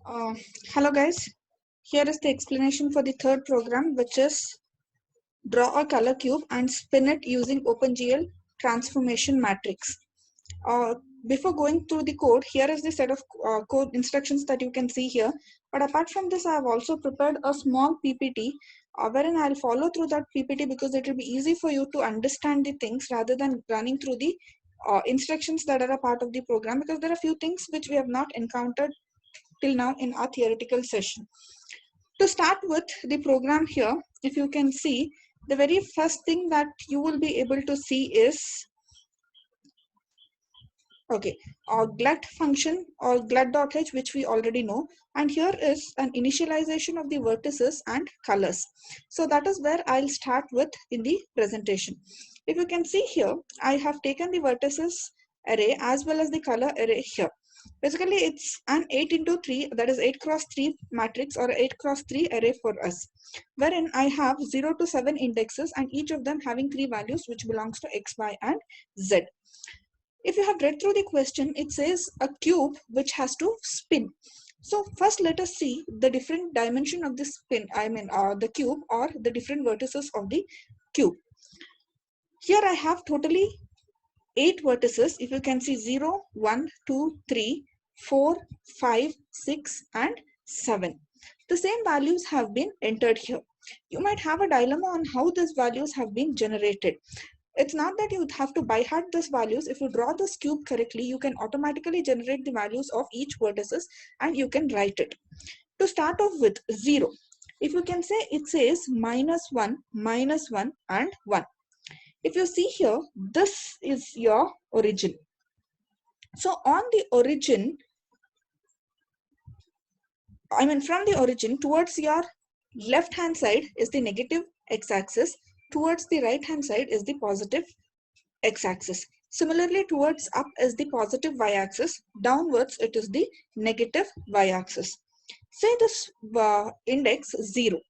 Uh, Hello guys, here is the explanation for the third program, which is draw a color cube and spin it using OpenGL transformation matrix. Uh, Before going through the code, here is the set of code instructions that you can see here. But apart from this, I have also prepared a small PPT wherein I'll follow through that PPT because it will be easy for you to understand the things rather than running through the instructions that are a part of the program, because there are few things which we have not encountered till now in our theoretical session. To start with the program here, if you can see, the very first thing that you will be able to see is our glut function or glut.h, which we already know, and here is an initialization of the vertices and colors. So that is where I'll start with in the presentation. If you can see here, I have taken the vertices array as well as the color array here. Basically, it's an 8 into 3, that is 8 cross 3 matrix or 8 cross 3 array for us, wherein I have 0 to 7 indexes and each of them having 3 values which belongs to x, y, and z. If you have read through the question, it says a cube which has to spin. So first let us see the different dimension of the spin, the cube, or the different vertices of the cube. Here I have totally 8 vertices. If you can see 0, 1, 2, 3, 4, 5, 6 and 7. The same values have been entered here. You might have a dilemma on how these values have been generated. It's not that you have to by heart these values. If you draw this cube correctly, you can automatically generate the values of each vertices and you can write it. To start off with 0, if you can say, it says -1, -1 and 1. If you see here, this is your origin. So on the origin, from the origin towards your left hand side is the negative x-axis, towards the right hand side is the positive x-axis. Similarly, towards up is the positive y-axis, downwards it is the negative y-axis. Say this index 0.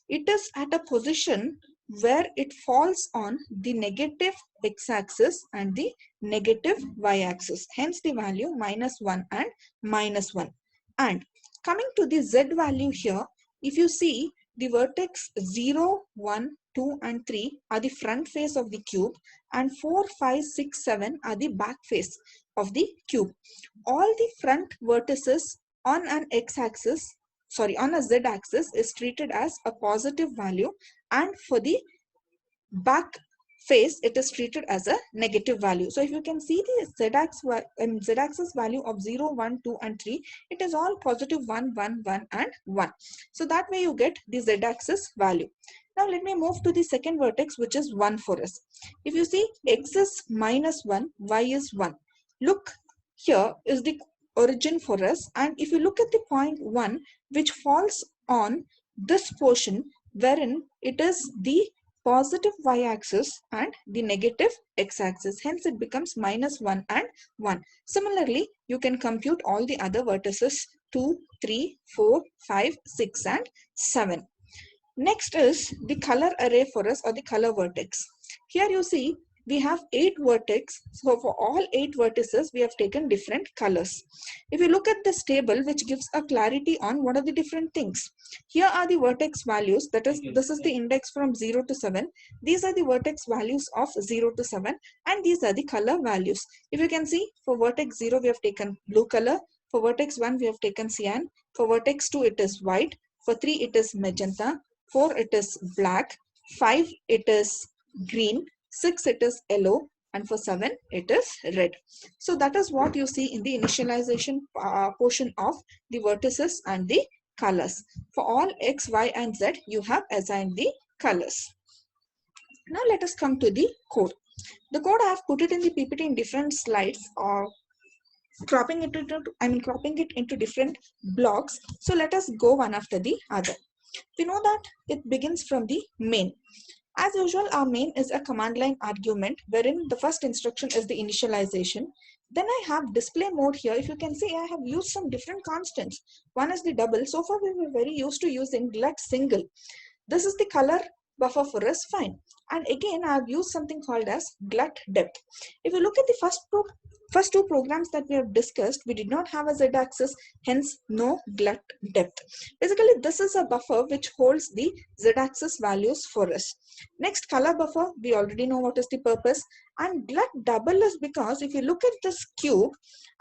It is at a position where it falls on the negative x-axis and the negative y-axis. Hence the value -1 and -1. And coming to the z value here, if you see, the vertex 0, 1, 2 and 3 are the front face of the cube, and 4, 5, 6, 7 are the back face of the cube. All the front vertices on an x-axis, on a z-axis, is treated as a positive value, and for the back face it is treated as a negative value. So if you can see the z-axis value of 0, 1, 2 and 3, it is all positive 1, 1, 1 and 1. So that way you get the z-axis value. Now let me move to the second vertex, which is 1 for us. If you see, x is -1, y is 1. Look, here is the origin for us, and if you look at the point 1, which falls on this portion wherein it is the positive y-axis and the negative x-axis, hence it becomes -1 and 1. Similarly, you can compute all the other vertices 2, 3, 4, 5, 6 and 7. Next is the color array for us, or the color vertex. Here you see we have 8 vertex. So for all 8 vertices, we have taken different colors. If you look at this table, which gives a clarity on what are the different things. Here are the vertex values. That is, this is the index from 0 to 7. These are the vertex values of 0 to 7. And these are the color values. If you can see, for vertex 0, we have taken blue color. For vertex 1, we have taken cyan. For vertex 2, it is white. For 3, it is magenta. 4, it is black. 5, it is green. 6, it is yellow. And for 7, it is red. So that is what you see in the initialization portion of the vertices and the colors. For all x, y and z, you have assigned the colors. Now let us come to the code. The code I have put it in the PPT in different slides, or cropping it into different blocks. So let us go one after the other. We know that it begins from the main. As usual, our main is a command line argument wherein the first instruction is the initialization. Then I have display mode here. If you can see, I have used some different constants. One is the double. So far we were very used to using glut single. This is the color buffer for us, fine. And again, I have used something called as glut depth. If you look at the first two programs that we have discussed, we did not have a z-axis, hence no glut depth. Basically, this is a buffer which holds the z-axis values for us. Next, color buffer, we already know what is the purpose. And glut double is because if you look at this cube,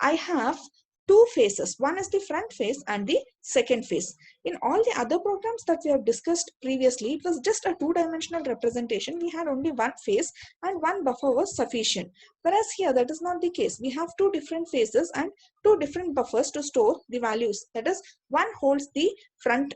I have two faces. One is the front face and the second face. In all the other programs that we have discussed previously, it was just a two-dimensional representation. We had only one face and one buffer was sufficient. Whereas here, that is not the case. We have two different faces and two different buffers to store the values. That is, one holds the front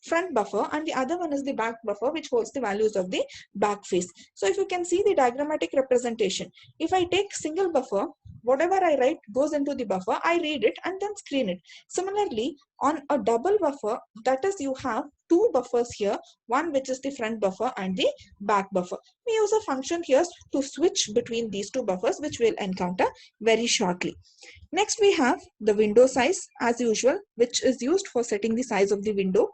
front buffer and the other one is the back buffer which holds the values of the back face. So if you can see the diagrammatic representation, if I take single buffer, whatever I write goes into the buffer, I read it and then screen it. Similarly, on a double buffer, that is, you have two buffers here, one which is the front buffer and the back buffer. We use a function here to switch between these two buffers, which we'll encounter very shortly. Next, we have the window size as usual, which is used for setting the size of the window.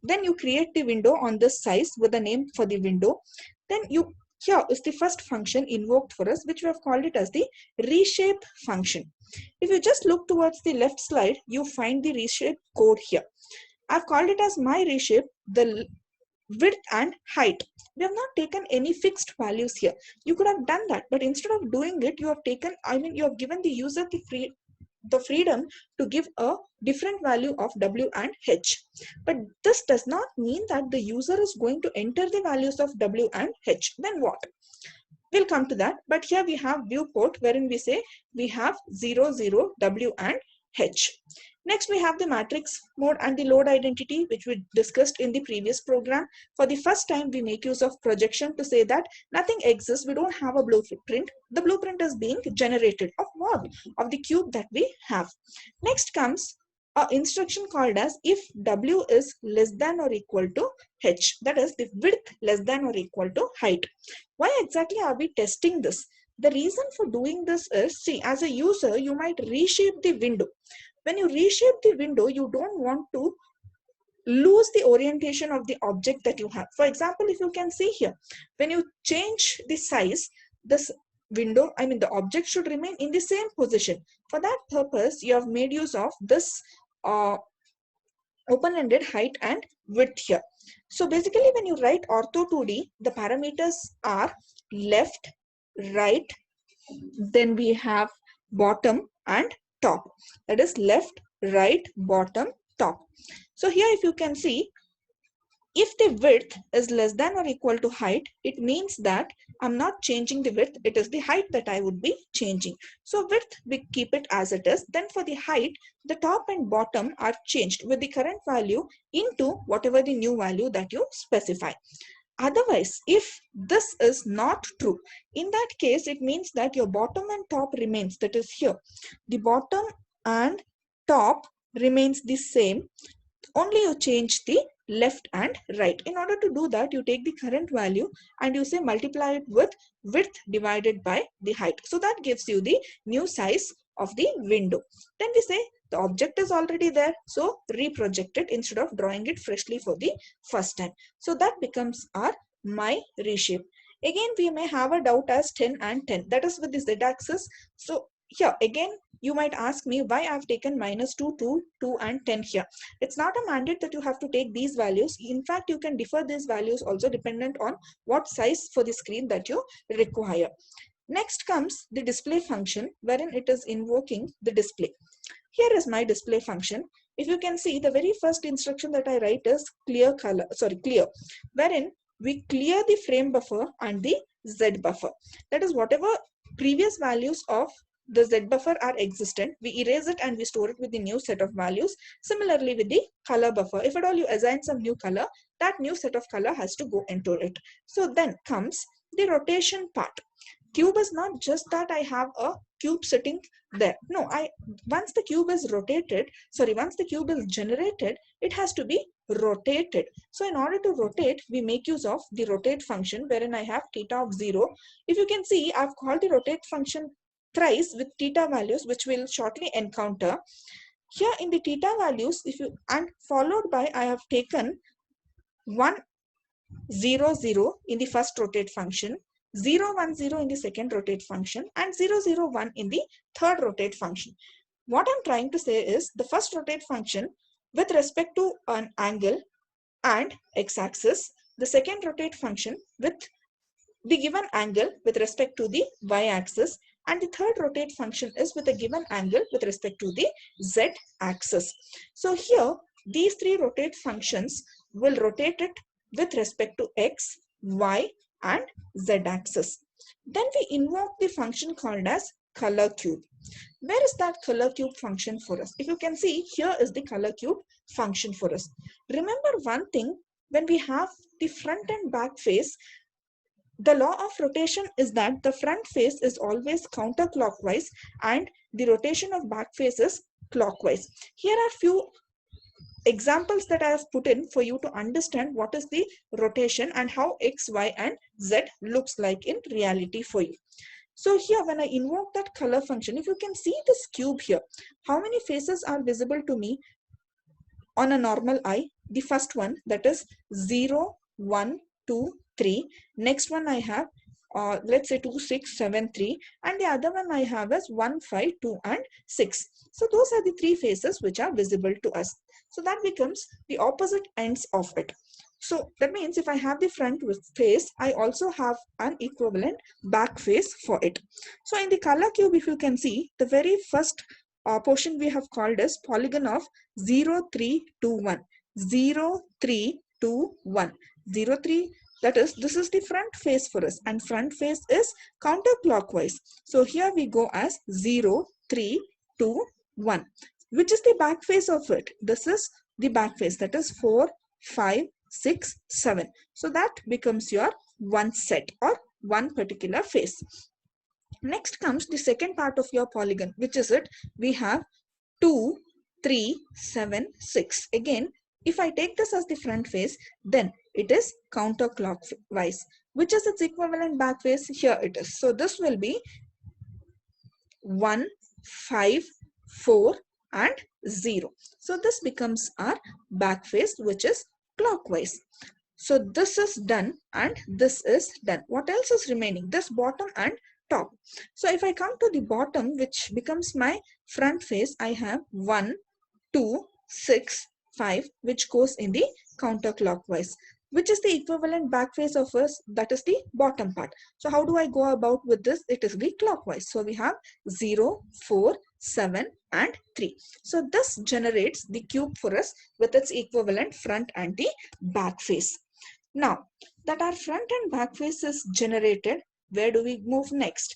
Then you create the window on this size with a name for the window. Then here is the first function invoked for us, which we have called it as the reshape function. If you just look towards the left slide, you find the reshape code here. I've called it as my reshape, the width and height. We have not taken any fixed values here. You could have done that, but instead of doing it, you have given the user the freedom to give a different value of W and H. But this does not mean that the user is going to enter the values of W and H. Then what? We'll come to that. But here we have viewport wherein we say we have 0, 0, W and H. Next, we have the matrix mode and the load identity, which we discussed in the previous program. For the first time, we make use of projection to say that nothing exists. We don't have a blueprint. The blueprint is being generated of what? Of the cube that we have. Next comes an instruction called as if W is less than or equal to H. That is, the width less than or equal to height. Why exactly are we testing this? The reason for doing this is, see, as a user, you might reshape the window. When you reshape the window, you don't want to lose the orientation of the object that you have. For example, if you can see here, when you change the size, this window, the object should remain in the same position. For that purpose, you have made use of this open-ended height and width here. So basically, when you write ortho 2D, the parameters are left, right, then we have bottom and top. That is left, right, bottom, top. So here if you can see, if the width is less than or equal to height, it means that I'm not changing the width. It is the height that I would be changing. So width, we keep it as it is. Then for the height, the top and bottom are changed with the current value into whatever the new value that you specify. Otherwise, if this is not true, in that case, it means that your bottom and top remains. That is here. The bottom and top remains the same. Only you change the left and right. In order to do that, you take the current value and you say multiply it with width divided by the height. So that gives you the new size of the window. Then we say the object is already there, so reproject it instead of drawing it freshly for the first time. So that becomes our my reshape. Again, we may have a doubt as 10 and 10. That is with the z-axis. So here again, you might ask me why I've taken -2, 2, 2 and 10 here. It's not a mandate that you have to take these values. In fact, you can differ these values also dependent on what size for the screen that you require. Next comes the display function, wherein it is invoking the display. Here is my display function. If you can see, the very first instruction that I write is clear, wherein we clear the frame buffer and the Z buffer. That is, whatever previous values of the Z buffer are existent, we erase it and we store it with the new set of values. Similarly with the color buffer, if at all you assign some new color, that new set of color has to go into it. So then comes the rotation part. Cube is not just that I have a cube sitting there. No, once the cube is generated, it has to be rotated. So in order to rotate, we make use of the rotate function, wherein I have theta of 0. If you can see, I've called the rotate function thrice with theta values, which we'll shortly encounter. Here in the theta values, and followed by, I have taken 1, 0, 0 in the first rotate function, 0, 1, 0 in the second rotate function, and 0, 0, 1 in the third rotate function. What I'm trying to say is the first rotate function with respect to an angle and x-axis, the second rotate function with the given angle with respect to the y-axis, and the third rotate function is with a given angle with respect to the z-axis. So here these three rotate functions will rotate it with respect to x, y and z-axis. Then we invoke the function called as color cube. Where is that color cube function for us? If you can see, here is the color cube function for us. Remember one thing, when we have the front and back face, the law of rotation is that the front face is always counterclockwise and the rotation of back face is clockwise. Here are few examples that I have put in for you to understand what is the rotation and how x, y and z looks like in reality for you. So here when I invoke that color function, if you can see this cube here, how many faces are visible to me on a normal eye? The first one, that is 0, 1, 2, 3. Next one I have let's say 2, 6, 7, 3, and the other one I have is 1, 5, 2 and 6. So those are the three faces which are visible to us. So that becomes the opposite ends of it. So that means if I have the front face, I also have an equivalent back face for it. So in the color cube, if you can see, the very first portion we have called as polygon of 0, 3, 2, 1. 0, 3, 2, 1. 0, 3, that is, this is the front face for us, and front face is counterclockwise. So here we go as 0, 3, 2, 1. Which is the back face of it? This is the back face, that is 4, 5, 6, 7. So that becomes your one set or one particular face. Next comes the second part of your polygon, which is it? We have 2, 3, 7, 6. Again, if I take this as the front face, then it is counterclockwise. Which is its equivalent back face? Here it is. So this will be 1, 5, 4 and 0. So this becomes our back face, which is clockwise. So this is done and this is done. What else is remaining? This bottom and top. So if I come to the bottom, which becomes my front face, I have 1, 2, 6, 5, which goes in the counterclockwise. Which is the equivalent back face of us? That is the bottom part. So how do I go about with this? It is the clockwise. So we have 0, 4, 7 and 3. So this generates the cube for us with its equivalent front and the back face. Now that our front and back face is generated, where do we move next?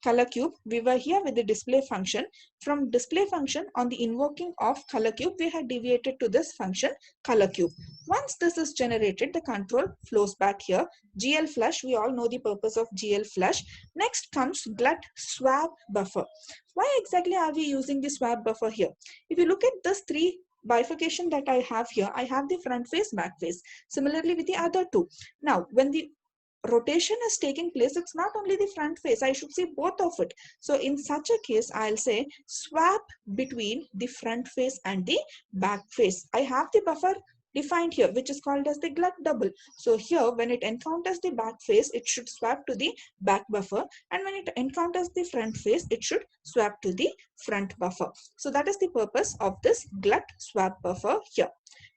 Color cube, we were here with the display function. From display function, on the invoking of color cube, we had deviated to this function color cube. Once this is generated, the control flows back here. GL flush, we all know the purpose of GL flush. Next comes glut swap buffer. Why exactly are we using the swap buffer here? If you look at this three bifurcation that I have here, I have the front face, back face. Similarly with the other two. Now, when the rotation is taking place, it's not only the front face, I should see both of it. So in such a case, I'll say swap between the front face and the back face. I have the buffer defined here, which is called as the glut double. So here, when it encounters the back face, it should swap to the back buffer, and when it encounters the front face, it should swap to the front buffer. So that is the purpose of this glut swap buffer here.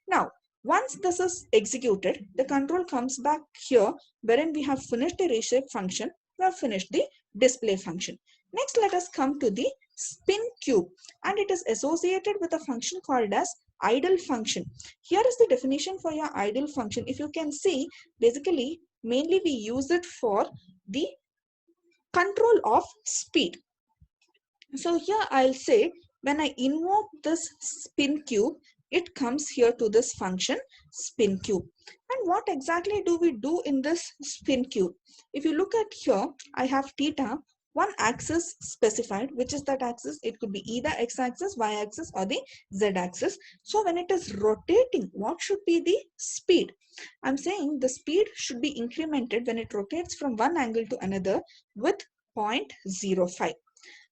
Now, once this is executed, the control comes back here, wherein we have finished the reshape function, we have finished the display function. Next, let us come to the spin cube, and it is associated with a function called as idle function. Here is the definition for your idle function. If you can see, basically, mainly we use it for the control of speed. So here I'll say, when I invoke this spin cube, it comes here to this function spin cube. And what exactly do we do in this spin cube? If you look at here, I have theta, one axis specified. Which is that axis? It could be either x-axis, y-axis or the z-axis. So when it is rotating, what should be the speed? I'm saying the speed should be incremented when it rotates from one angle to another with 0.05.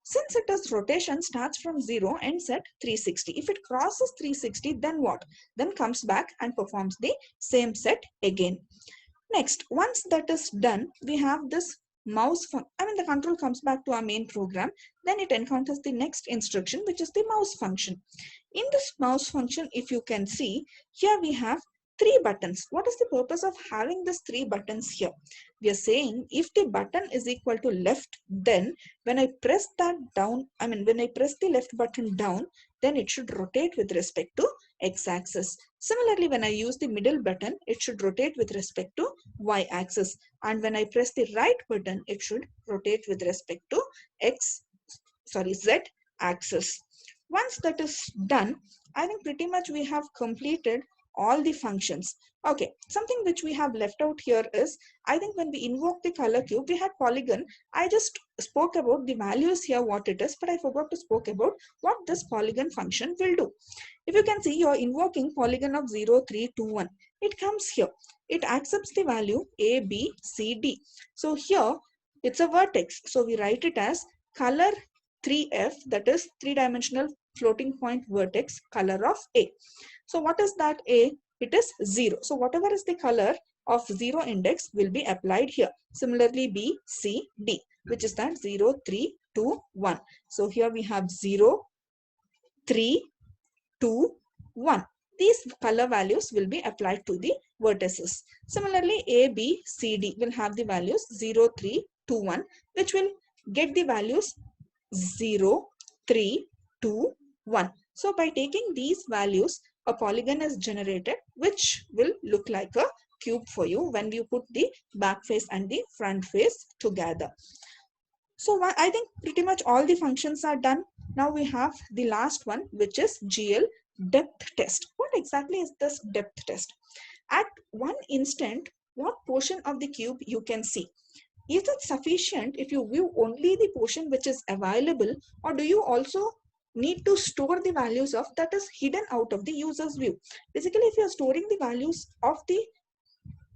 Since it is rotation starts from 0, ends at 360. If it crosses 360, then what? Then comes back and performs the same set again. Next, once that is done, we have this mouse the control comes back to our main program. Then it encounters the next instruction, which is the mouse function. In this mouse function, if you can see, here we have three buttons. What is the purpose of having these three buttons here? We are saying if the button is equal to left, then when I press that down, when I press the left button down, then it should rotate with respect to x-axis. Similarly, when I use the middle button, it should rotate with respect to y-axis. And when I press the right button, it should rotate with respect to z-axis. Once that is done, I think pretty much we have completed all the functions. Okay, something which we have left out here is, I think when we invoke the color cube, we had polygon. I just spoke about the values here, what it is, but I forgot to spoke about what this polygon function will do. If you can see, you're invoking polygon of 0, 3, 2, 1. It comes here. It accepts the value A, B, C, D. So here, it's a vertex. So we write it as color 3F, that is three-dimensional floating point vertex color of A. So what is that A? It is 0. So whatever is the color of 0 index will be applied here. Similarly, B, C, D, which is that 0, 3, 2, 1. So here we have 0, 3, 2, 1. These color values will be applied to the vertices. Similarly, A, B, C, D will have the values 0, 3, 2, 1, which will get the values 0, 3, 2, 1. So by taking these values, a polygon is generated, which will look like a cube for you when you put the back face and the front face together. So I think pretty much all the functions are done. Now we have the last one, which is GL depth test. What exactly is this depth test? At one instant, what portion of the cube you can see? Is it sufficient if you view only the portion which is available, or do you also need to store the values of that is hidden out of the user's view? Basically, if you are storing the values of the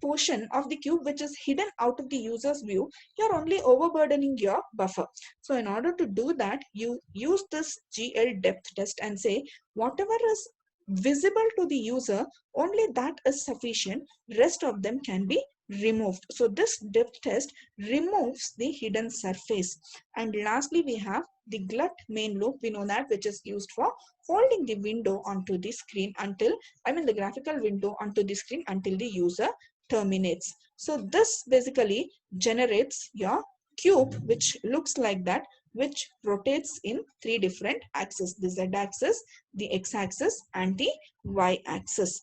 portion of the cube which is hidden out of the user's view, you're only overburdening your buffer. So in order to do that, you use this GL depth test and say whatever is visible to the user, only that is sufficient. Rest of them can be removed. So this depth test removes the hidden surface. And lastly, we have the glut main loop. We know that, which is used for holding the window onto the screen until, the graphical window onto the screen until the user terminates. So this basically generates your cube, which looks like that, which rotates in three different axes: the z-axis, the x-axis, and the y-axis.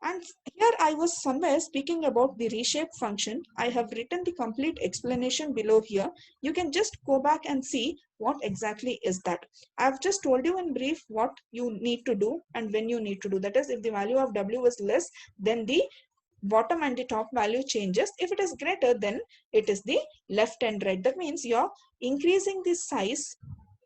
And here I was somewhere speaking about the reshape function. I have written the complete explanation below here. You can just go back and see what exactly is that. I've just told you in brief what you need to do and when you need to do. That is, if the value of W is less, then the bottom and the top value changes. If it is greater, then it is the left and right. That means you're increasing the size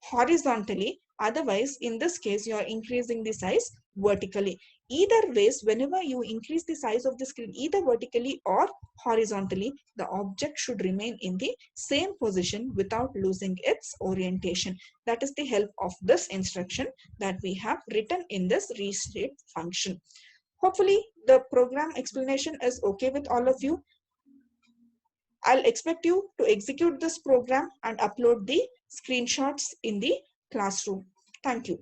horizontally. Otherwise, in this case, you're increasing the size vertically. Either ways, whenever you increase the size of the screen, either vertically or horizontally, the object should remain in the same position without losing its orientation. That is the help of this instruction that we have written in this reshape function. Hopefully the program explanation is okay with all of you. I'll expect you to execute this program and upload the screenshots in the classroom. Thank you.